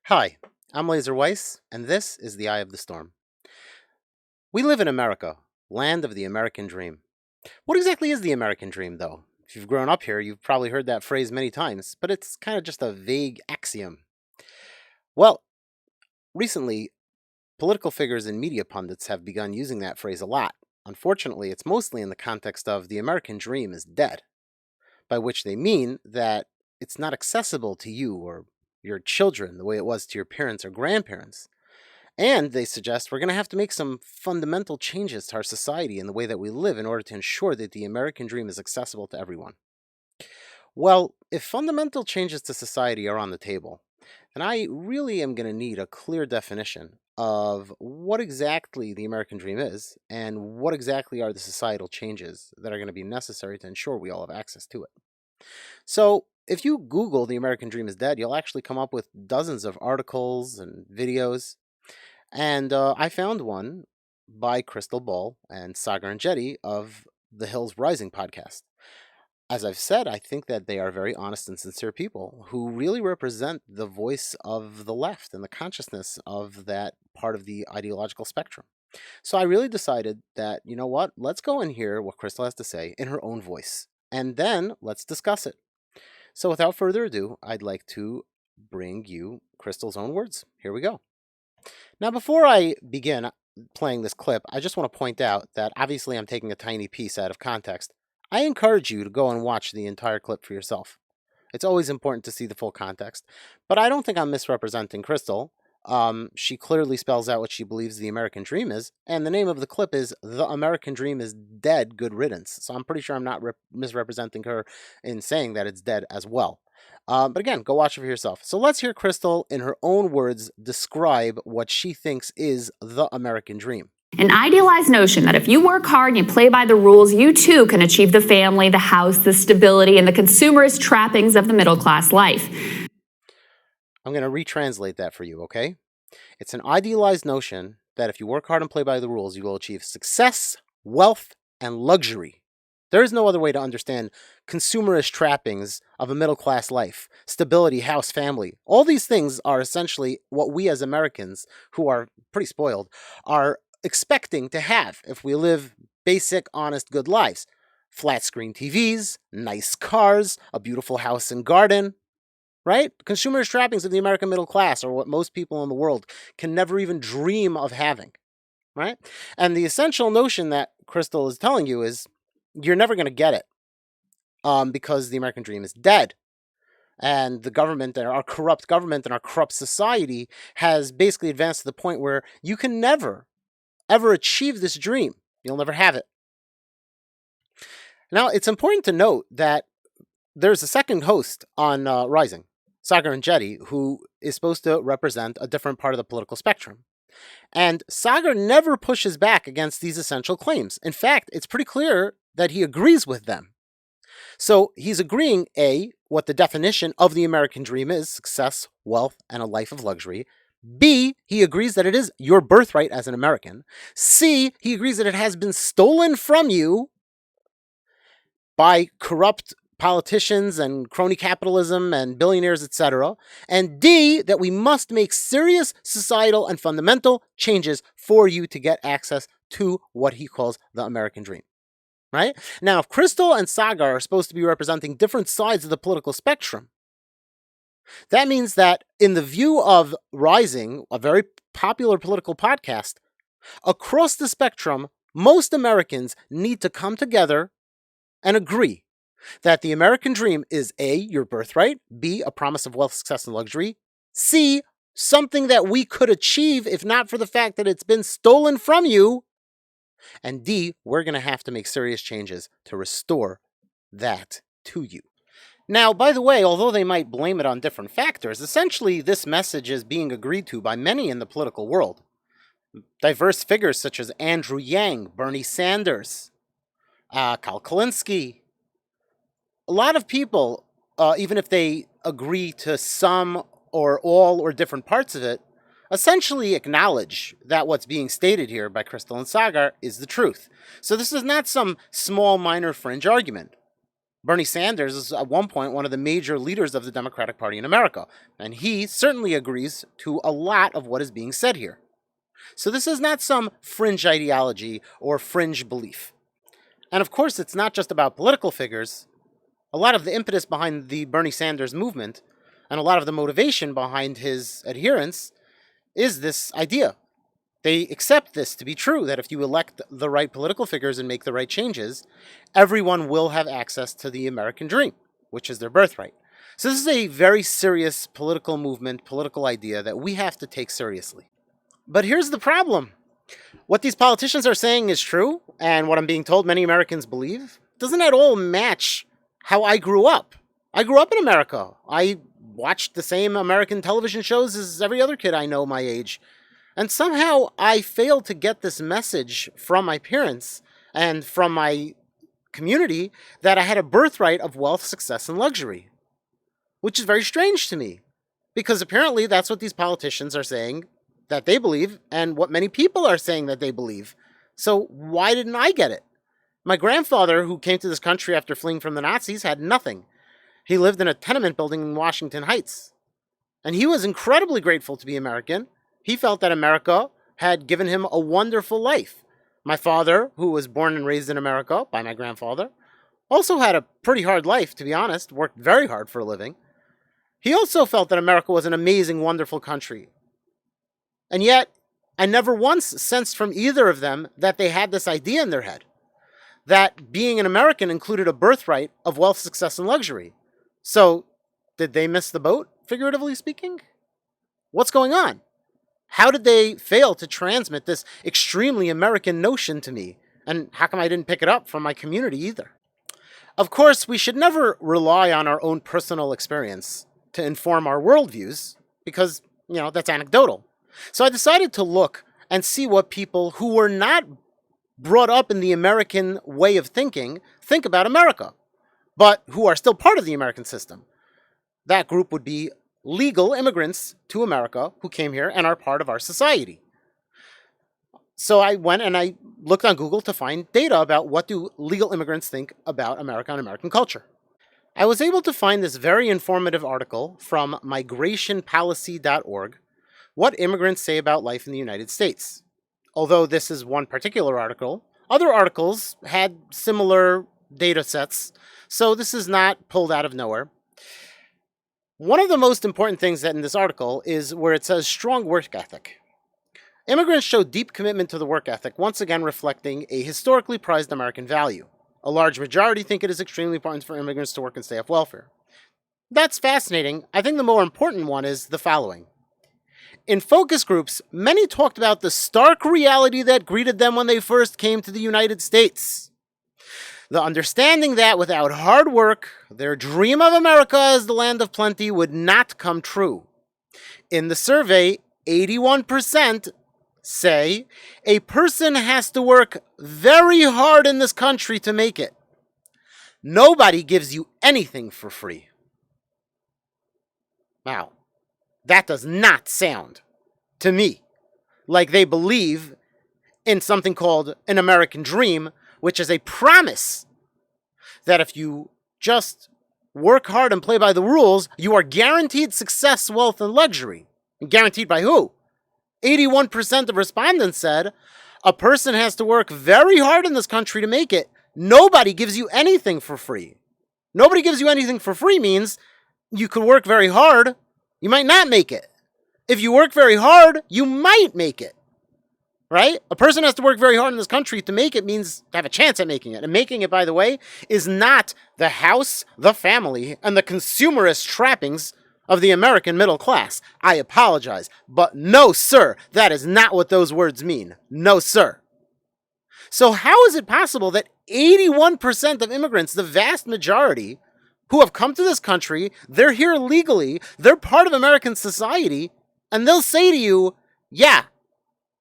Hi, I'm Laser Weiss, and this is The Eye of the Storm. We live in America, land of the American dream. What exactly is the American dream, though? If you've grown up here, you've probably heard that phrase many times, but it's kind of just a vague axiom. Well, recently, political figures and media pundits have begun using that phrase a lot. Unfortunately, it's mostly in the context of the American dream is dead, by which they mean that it's not accessible to you or your children the way it was to your parents or grandparents. And they suggest we're going to have to make some fundamental changes to our society and the way that we live in order to ensure that the American dream is accessible to everyone. Well, if fundamental changes to society are on the table, then I really am going to need a clear definition of what exactly the American dream is and what exactly are the societal changes that are going to be necessary to ensure we all have access to it. So, if you Google the American dream is dead, you'll actually come up with dozens of articles and videos, and I found one by Crystal Ball and Sagar and Jetty of the Hills Rising podcast. As I've said, I think that they are very honest and sincere people who really represent the voice of the left and the consciousness of that part of the ideological spectrum. So I really decided that, you know what, let's go and hear what Crystal has to say in her own voice, and then let's discuss it. So without further ado, I'd like to bring you Crystal's own words. Here we go. Now, before I begin playing this clip, I just want to point out that obviously I'm taking a tiny piece out of context. I encourage you to go and watch the entire clip for yourself. It's always important to see the full context. But I don't think I'm misrepresenting Crystal. She clearly spells out what she believes the American dream is, and the name of the clip is The American Dream is Dead, Good Riddance. So I'm pretty sure I'm not misrepresenting her in saying that it's dead as well. But again, go watch it for yourself. So let's hear Crystal, in her own words, describe what she thinks is the American dream. An idealized notion that if you work hard and you play by the rules, you too can achieve the family, the house, the stability, and the consumerist trappings of the middle class life. I'm going to retranslate that for you, okay? It's an idealized notion that if you work hard and play by the rules, you will achieve success, wealth, and luxury. There is no other way to understand consumerist trappings of a middle class life, stability, house, family. All these things are essentially what we as Americans, who are pretty spoiled, are expecting to have if we live basic, honest, good lives. Flat screen TVs, nice cars, a beautiful house and garden, right? Consumerist trappings of the American middle class are what most people in the world can never even dream of having, right? And the essential notion that Crystal is telling you is you're never going to get it because the American dream is dead. And the government, and our corrupt government and our corrupt society has basically advanced to the point where you can never, ever achieve this dream. You'll never have it. Now, it's important to note that there's a second host on Rising, Sagar and Jetty, who is supposed to represent a different part of the political spectrum. And Sagar never pushes back against these essential claims. In fact, it's pretty clear that he agrees with them. So he's agreeing, A, what the definition of the American dream is: success, wealth, and a life of luxury. B, he agrees that it is your birthright as an American. C, he agrees that it has been stolen from you by corrupt politicians and crony capitalism and billionaires, etc. And D, that we must make serious societal and fundamental changes for you to get access to what he calls the American dream. Right? Now, if Crystal and Sagar are supposed to be representing different sides of the political spectrum, that means that in the view of Rising, a very popular political podcast, across the spectrum, most Americans need to come together and agree that the American dream is A, your birthright, B, a promise of wealth, success, and luxury, C, something that we could achieve if not for the fact that it's been stolen from you, and D, we're going to have to make serious changes to restore that to you. Now, by the way, although they might blame it on different factors, essentially this message is being agreed to by many in the political world. Diverse figures such as Andrew Yang, Bernie Sanders, Kyle Kalinske. A lot of people, even if they agree to some or all or different parts of it, essentially acknowledge that what's being stated here by Crystal and Sagar is the truth. So this is not some small minor fringe argument. Bernie Sanders is at one point one of the major leaders of the Democratic Party in America, and he certainly agrees to a lot of what is being said here. So this is not some fringe ideology or fringe belief. And of course, it's not just about political figures. A lot of the impetus behind the Bernie Sanders movement and a lot of the motivation behind his adherents is this idea. They accept this to be true, that if you elect the right political figures and make the right changes, everyone will have access to the American dream, which is their birthright. So this is a very serious political movement, political idea that we have to take seriously. But here's the problem. What these politicians are saying is true, and what I'm being told many Americans believe, doesn't at all match how I grew up. I grew up in America. I watched the same American television shows as every other kid I know my age. And somehow I failed to get this message from my parents and from my community that I had a birthright of wealth, success, and luxury, which is very strange to me, because apparently that's what these politicians are saying that they believe, and what many people are saying that they believe. So why didn't I get it? My grandfather, who came to this country after fleeing from the Nazis, had nothing. He lived in a tenement building in Washington Heights, and he was incredibly grateful to be American. He felt that America had given him a wonderful life. My father, who was born and raised in America by my grandfather, also had a pretty hard life, to be honest, worked very hard for a living. He also felt that America was an amazing, wonderful country. And yet, I never once sensed from either of them that they had this idea in their head, that being an American included a birthright of wealth, success, and luxury. So, did they miss the boat, figuratively speaking? What's going on? How did they fail to transmit this extremely American notion to me? And how come I didn't pick it up from my community either? Of course, we should never rely on our own personal experience to inform our worldviews, because, that's anecdotal. So I decided to look and see what people who were not brought up in the American way of thinking think about America, but who are still part of the American system. That group would be legal immigrants to America who came here and are part of our society. So I went and I looked on Google to find data about what do legal immigrants think about America and American culture. I was able to find this very informative article from migrationpolicy.org, What Immigrants Say About Life in the United States. Although this is one particular article, other articles had similar data sets, so this is not pulled out of nowhere. One of the most important things that in this article is where it says strong work ethic. Immigrants show deep commitment to the work ethic, once again reflecting a historically prized American value. A large majority think it is extremely important for immigrants to work and stay off welfare. That's fascinating. I think the more important one is the following. In focus groups, many talked about the stark reality that greeted them when they first came to the United States. The understanding that without hard work, their dream of America as the land of plenty would not come true. In the survey, 81% say a person has to work very hard in this country to make it. Nobody gives you anything for free. Wow, that does not sound, to me, like they believe in something called an American dream, which is a promise that if you just work hard and play by the rules, you are guaranteed success, wealth, and luxury. And guaranteed by who? 81% of respondents said a person has to work very hard in this country to make it. Nobody gives you anything for free. Nobody gives you anything for free means you could work very hard, you might not make it. If you work very hard, you might make it. Right? A person has to work very hard in this country to make it means to have a chance at making it. And making it, by the way, is not the house, the family, and the consumerist trappings of the American middle class. I apologize, but no, sir, that is not what those words mean. No, sir. So how is it possible that 81% of immigrants, the vast majority, who have come to this country, they're here legally, they're part of American society, and they'll say to you, yeah,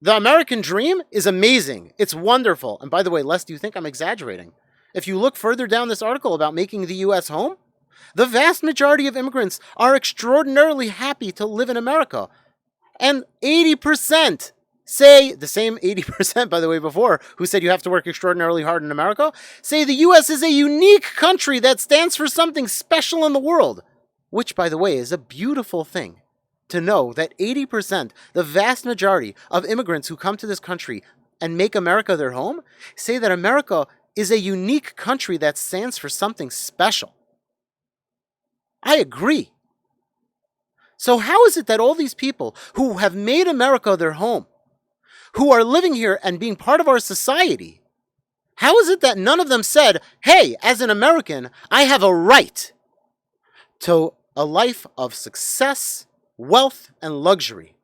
the American dream is amazing. It's wonderful. And by the way, lest you think I'm exaggerating, if you look further down this article about making the U.S. home, the vast majority of immigrants are extraordinarily happy to live in America. And 80% say the same 80%, by the way, before, who said you have to work extraordinarily hard in America, say the U.S. is a unique country that stands for something special in the world, which, by the way, is a beautiful thing to know that 80%, the vast majority of immigrants who come to this country and make America their home, say that America is a unique country that stands for something special. I agree. So how is it that all these people who have made America their home, who are living here and being part of our society, how is it that none of them said, hey, as an American, I have a right to a life of success, wealth, and luxury?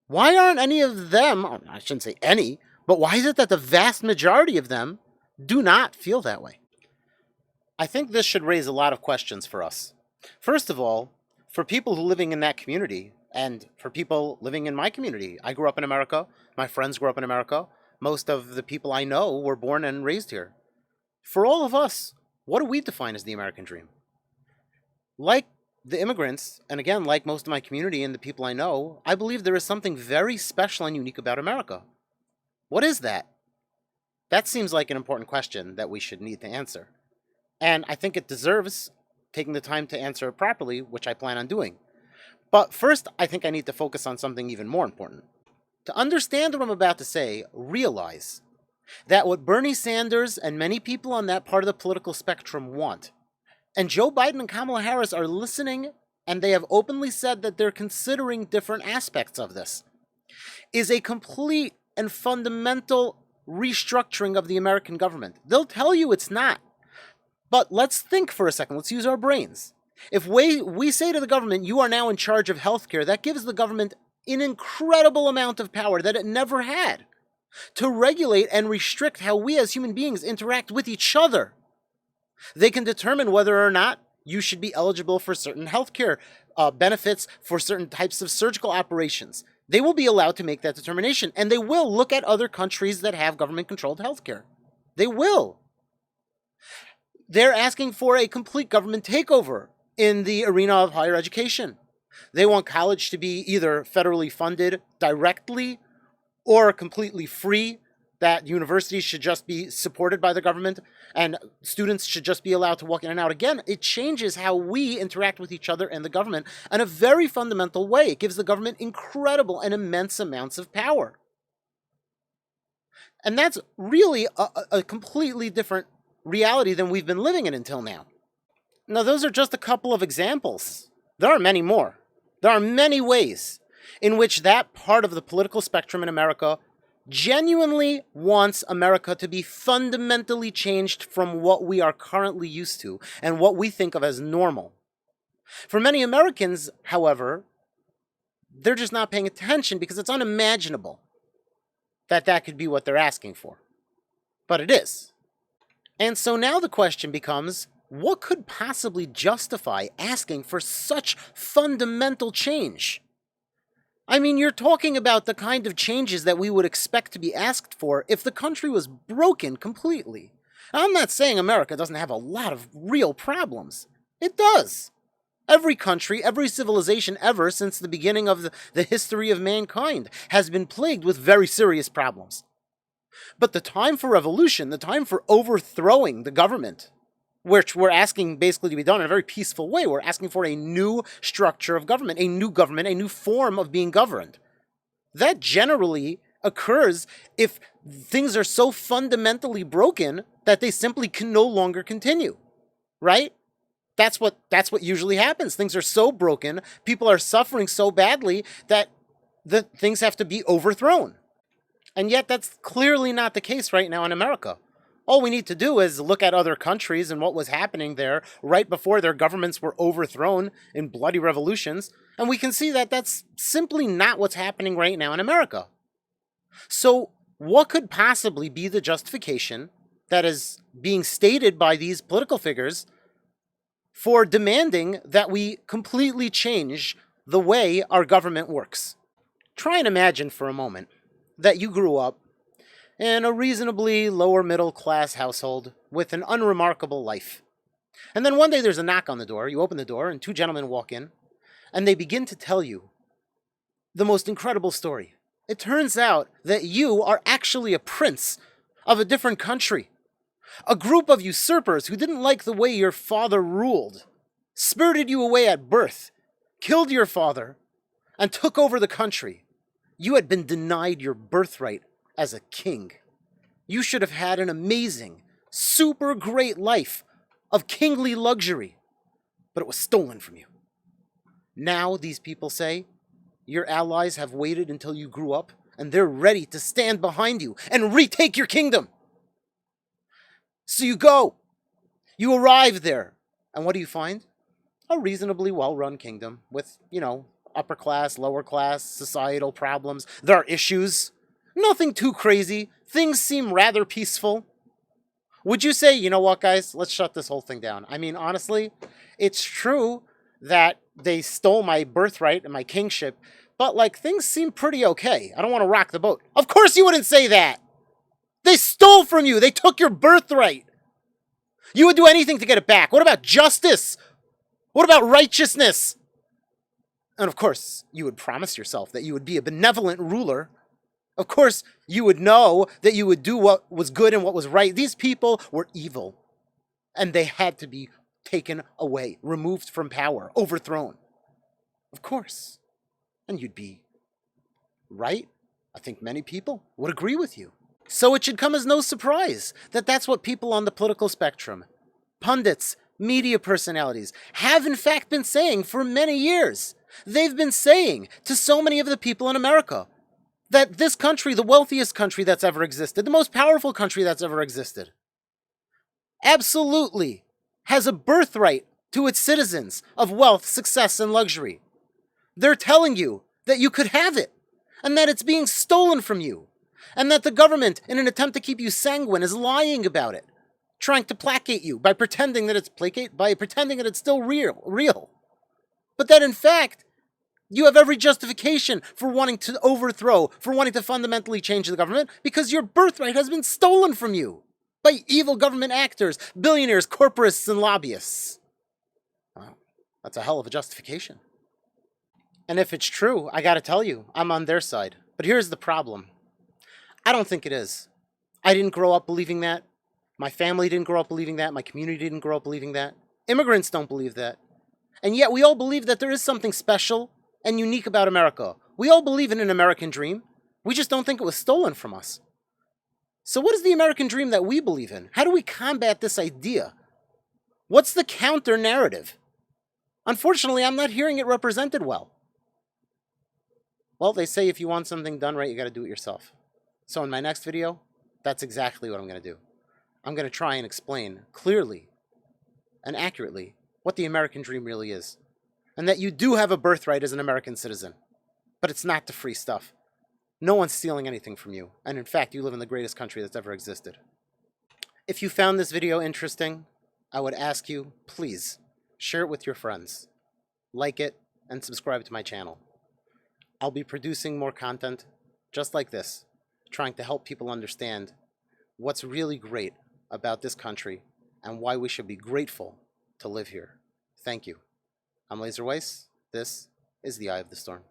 Why aren't any of them, I shouldn't say any, but why is it that the vast majority of them do not feel that way? I think this should raise a lot of questions for us. First of all, for people who are living in that community, and for people living in my community. I grew up in America. My friends grew up in America. Most of the people I know were born and raised here. For all of us, what do we define as the American dream? Like the immigrants, and again, like most of my community and the people I know, I believe there is something very special and unique about America. What is that? That seems like an important question that we should need to answer. And I think it deserves taking the time to answer it properly, which I plan on doing. But first, I think I need to focus on something even more important. To understand what I'm about to say, realize that what Bernie Sanders and many people on that part of the political spectrum want, and Joe Biden and Kamala Harris are listening, and they have openly said that they're considering different aspects of this, is a complete and fundamental restructuring of the American government. They'll tell you it's not. But let's think for a second. Let's use our brains. If we say to the government, you are now in charge of healthcare, that gives the government an incredible amount of power that it never had to regulate and restrict how we as human beings interact with each other. They can determine whether or not you should be eligible for certain healthcare benefits for certain types of surgical operations. They will be allowed to make that determination, and they will look at other countries that have government-controlled healthcare. They will. They're asking for a complete government takeover in the arena of higher education. They want college to be either federally funded directly or completely free, that universities should just be supported by the government and students should just be allowed to walk in and out. Again, it changes how we interact with each other and the government in a very fundamental way. It gives the government incredible and immense amounts of power. And that's really a completely different reality than we've been living in until now. Now, those are just a couple of examples. There are many more. There are many ways in which that part of the political spectrum in America genuinely wants America to be fundamentally changed from what we are currently used to and what we think of as normal. For many Americans, however, they're just not paying attention because it's unimaginable that that could be what they're asking for. But it is. And so now the question becomes, what could possibly justify asking for such fundamental change? I mean, you're talking about the kind of changes that we would expect to be asked for if the country was broken completely. I'm not saying America doesn't have a lot of real problems. It does. Every country, every civilization ever since the beginning of the history of mankind has been plagued with very serious problems. But the time for revolution, the time for overthrowing the government, which we're asking basically to be done in a very peaceful way. We're asking for a new structure of government, a new form of being governed. That generally occurs if things are so fundamentally broken that they simply can no longer continue, right? That's what usually happens. Things are so broken, people are suffering so badly that the things have to be overthrown. And yet that's clearly not the case right now in America. All we need to do is look at other countries and what was happening there right before their governments were overthrown in bloody revolutions, and we can see that that's simply not what's happening right now in America. So what could possibly be the justification that is being stated by these political figures for demanding that we completely change the way our government works? Try and imagine for a moment that you grew up in a reasonably lower middle class household with an unremarkable life. And then one day there's a knock on the door. You open the door and two gentlemen walk in and they begin to tell you the most incredible story. It turns out that you are actually a prince of a different country. A group of usurpers who didn't like the way your father ruled, spirited you away at birth, killed your father, and took over the country. You had been denied your birthright as a king. You should have had an amazing, super great life of kingly luxury, but it was stolen from you. Now, these people say, your allies have waited until you grew up, and they're ready to stand behind you and retake your kingdom. So you go. You arrive there. And what do you find? A reasonably well-run kingdom with, upper class, lower class, societal problems. There are issues. Nothing too crazy. Things seem rather peaceful. Would you say, you know what, guys, let's shut this whole thing down? I mean, honestly, it's true that they stole my birthright and my kingship, but, things seem pretty okay. I don't want to rock the boat. Of course you wouldn't say that. They stole from you. They took your birthright. You would do anything to get it back. What about justice? What about righteousness? And of course, you would promise yourself that you would be a benevolent ruler. Of course, you would know that you would do what was good and what was right. These people were evil, and they had to be taken away, removed from power, overthrown. Of course. And you'd be right. I think many people would agree with you. So it should come as no surprise that that's what people on the political spectrum, pundits, media personalities, have in fact been saying for many years. They've been saying to so many of the people in America that this country, the wealthiest country that's ever existed, the most powerful country that's ever existed, absolutely has a birthright to its citizens of wealth, success, and luxury. They're telling you that you could have it, and that it's being stolen from you, and that the government, in an attempt to keep you sanguine, is lying about it, trying to placate you by pretending that it's still real. But that in fact, you have every justification for wanting to overthrow, for wanting to fundamentally change the government, because your birthright has been stolen from you by evil government actors, billionaires, corporates, and lobbyists. Wow, that's a hell of a justification. And if it's true, I gotta tell you, I'm on their side. But here's the problem. I don't think it is. I didn't grow up believing that. My family didn't grow up believing that. My community didn't grow up believing that. Immigrants don't believe that. And yet we all believe that there is something special and unique about America. We all believe in an American dream. We just don't think it was stolen from us. So what is the American dream that we believe in? How do we combat this idea? What's the counter narrative? Unfortunately, I'm not hearing it represented well. Well, they say if you want something done right, you got to do it yourself. So in my next video, that's exactly what I'm going to do. I'm going to try and explain clearly and accurately what the American dream really is. And that you do have a birthright as an American citizen. But it's not the free stuff. No one's stealing anything from you. And in fact, you live in the greatest country that's ever existed. If you found this video interesting, I would ask you, please, share it with your friends. Like it, and subscribe to my channel. I'll be producing more content just like this, trying to help people understand what's really great about this country and why we should be grateful to live here. Thank you. I'm Laser Weiss. This is the Eye of the Storm.